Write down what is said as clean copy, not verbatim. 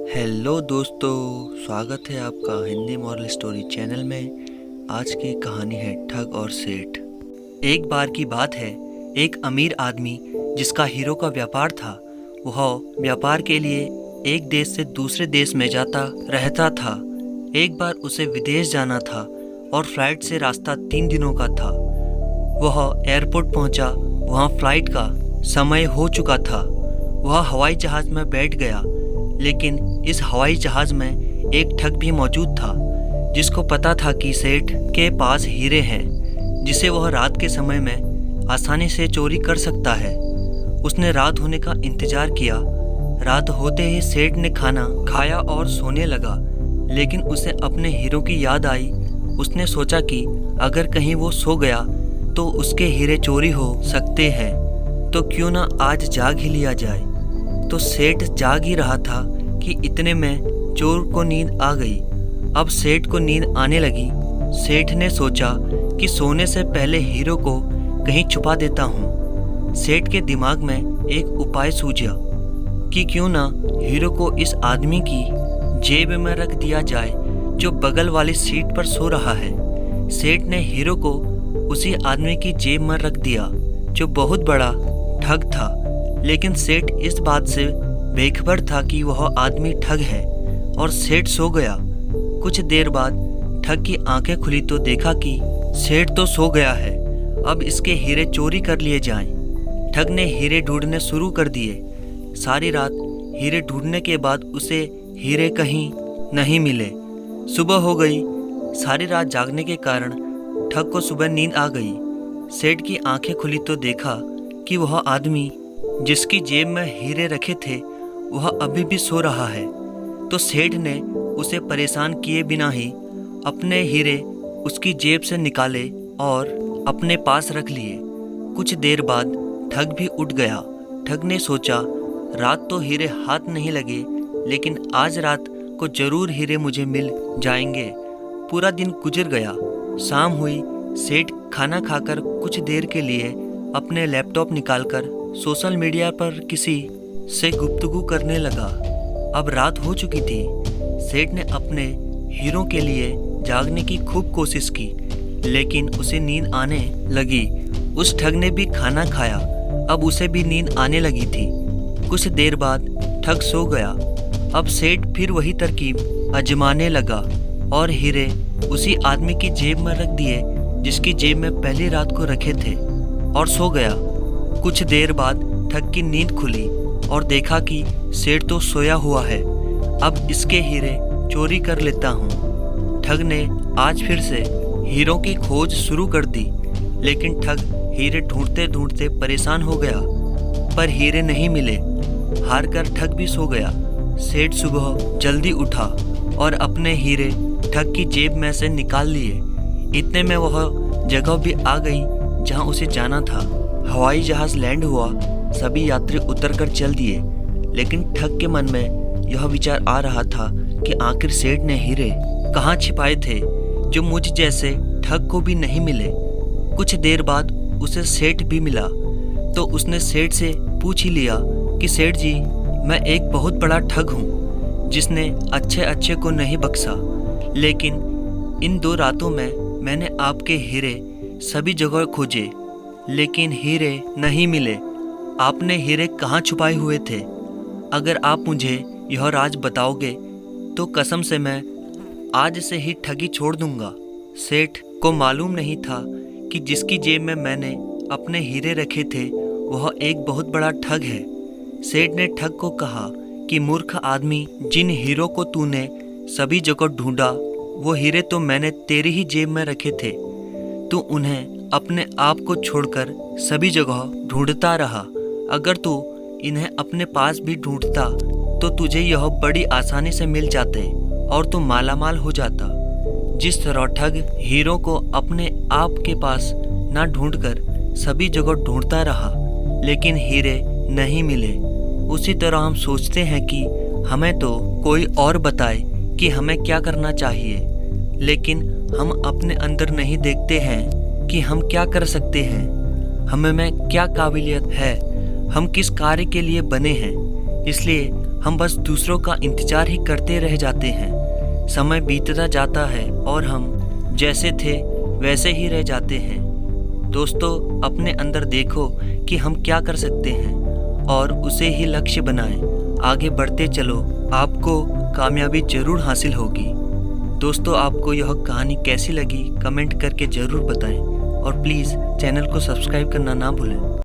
Hello दोस्तों, स्वागत है आपका हिंदी मॉरल स्टोरी चैनल में। आज की कहानी है ठग और सेठ। एक बार की बात है, एक अमीर आदमी जिसका हीरो का व्यापार था, वह व्यापार के लिए एक देश से दूसरे देश में जाता रहता था। एक बार उसे विदेश जाना था और फ्लाइट से रास्ता 3 दिनों का था। वह एयरपोर्ट पहुंचा, वहां फ्लाइट का समय हो चुका था। वह हवाई जहाज़ में बैठ गया, लेकिन इस हवाई जहाज़ में एक ठग भी मौजूद था, जिसको पता था कि सेठ के पास हीरे हैं जिसे वह रात के समय में आसानी से चोरी कर सकता है। उसने रात होने का इंतज़ार किया। रात होते ही सेठ ने खाना खाया और सोने लगा, लेकिन उसे अपने हीरो की याद आई। उसने सोचा कि अगर कहीं वो सो गया तो उसके हीरे चोरी हो सकते हैं, तो क्यों ना आज जाग ही लिया जाए। तो सेठ जाग ही रहा था कि इतने में चोर को नींद आ गई। अब सेठ को नींद आने लगी। सेठ ने सोचा कि सोने से पहले हीरो को कहीं छुपा देता हूँ। सेठ के दिमाग में एक उपाय सूझा कि क्यों ना हीरो को इस आदमी की जेब में रख दिया जाए जो बगल वाली सीट पर सो रहा है। सेठ ने हीरो को उसी आदमी की जेब में रख दिया जो बहुत बड़ा ठग था, लेकिन सेठ इस बात से बेखबर था कि वह आदमी ठग है और सेठ सो गया। कुछ देर बाद ठग की आंखें खुली तो देखा कि सेठ तो सो गया है, अब इसके हीरे चोरी कर लिए जाएं। ठग ने हीरे ढूंढने शुरू कर दिए। सारी रात हीरे ढूंढने के बाद उसे हीरे कहीं नहीं मिले। सुबह हो गई। सारी रात जागने के कारण ठग को सुबह नींद आ गई। सेठ की आंखें खुली तो देखा कि वह आदमी जिसकी जेब में हीरे रखे थे वह अभी भी सो रहा है। तो सेठ ने उसे परेशान किए बिना ही अपने हीरे उसकी जेब से निकाले और अपने पास रख लिए। कुछ देर बाद ठग भी उठ गया। ठग ने सोचा, रात तो हीरे हाथ नहीं लगे, लेकिन आज रात को जरूर हीरे मुझे मिल जाएंगे। पूरा दिन गुजर गया। शाम हुई। सेठ खाना खाकर कुछ देर के लिए अपने लैपटॉप निकालकर सोशल मीडिया पर किसी से गुफ्तगू करने लगा। अब रात हो चुकी थी। सेठ ने अपने हीरो के लिए जागने की खूब कोशिश की, लेकिन उसे नींद आने लगी। उस ठग ने भी खाना खाया, अब उसे भी नींद आने लगी थी। कुछ देर बाद ठग सो गया। अब सेठ फिर वही तरकीब आजमाने लगा और हीरे उसी आदमी की जेब में रख दिए जिसकी जेब में पहली रात को रखे थे, और सो गया। कुछ देर बाद ठग की नींद खुली और देखा कि सेठ तो सोया हुआ है, अब इसके हीरे चोरी कर लेता हूँ। ठग ने आज फिर से हीरो की खोज शुरू कर दी, लेकिन ठग हीरे ढूंढते ढूंढते परेशान हो गया, पर हीरे नहीं मिले। हार कर ठग भी सो गया। सेठ सुबह जल्दी उठा और अपने हीरे ठग की जेब में से निकाल लिए। इतने में वह जगह भी आ गई जहाँ उसे जाना था। हवाई जहाज लैंड हुआ। सभी यात्री उतरकर चल दिए, लेकिन ठग के मन में यह विचार आ रहा था कि आखिर सेठ ने हीरे कहाँ छिपाए थे जो मुझ जैसे ठग को भी नहीं मिले। कुछ देर बाद उसे सेठ भी मिला, तो उसने सेठ से पूछ ही लिया कि सेठ जी, मैं एक बहुत बड़ा ठग हूँ जिसने अच्छे अच्छे को नहीं बख्शा, लेकिन इन 2 रातों में मैंने आपके हीरे सभी जगह खोजे, लेकिन हीरे नहीं मिले। आपने हीरे कहाँ छुपाए हुए थे? अगर आप मुझे यह राज बताओगे तो कसम से मैं आज से ही ठगी छोड़ दूंगा। सेठ को मालूम नहीं था कि जिसकी जेब में मैंने अपने हीरे रखे थे वह एक बहुत बड़ा ठग है। सेठ ने ठग को कहा कि मूर्ख आदमी, जिन हीरो को तूने सभी जगह ढूंढा वो हीरे तो मैंने तेरी ही जेब में रखे थे। तू उन्हें अपने आप को छोड़कर सभी जगह ढूंढता रहा। अगर तू इन्हें अपने पास भी ढूंढता तो तुझे यह बड़ी आसानी से मिल जाते और तू मालामाल हो जाता। जिस तरह ठग हीरो को अपने आप के पास ना ढूंढकर सभी जगह ढूंढता रहा, लेकिन हीरे नहीं मिले, उसी तरह हम सोचते हैं कि हमें तो कोई और बताए कि हमें क्या करना चाहिए, लेकिन हम अपने अंदर नहीं देखते हैं कि हम क्या कर सकते हैं, हमें में क्या काबिलियत है, हम किस कार्य के लिए बने हैं। इसलिए हम बस दूसरों का इंतज़ार ही करते रह जाते हैं। समय बीतता जाता है और हम जैसे थे वैसे ही रह जाते हैं। दोस्तों, अपने अंदर देखो कि हम क्या कर सकते हैं और उसे ही लक्ष्य बनाएं। आगे बढ़ते चलो, आपको कामयाबी ज़रूर हासिल होगी। दोस्तों, आपको यह कहानी कैसी लगी कमेंट करके ज़रूर बताएं और प्लीज़ चैनल को सब्सक्राइब करना ना भूलें।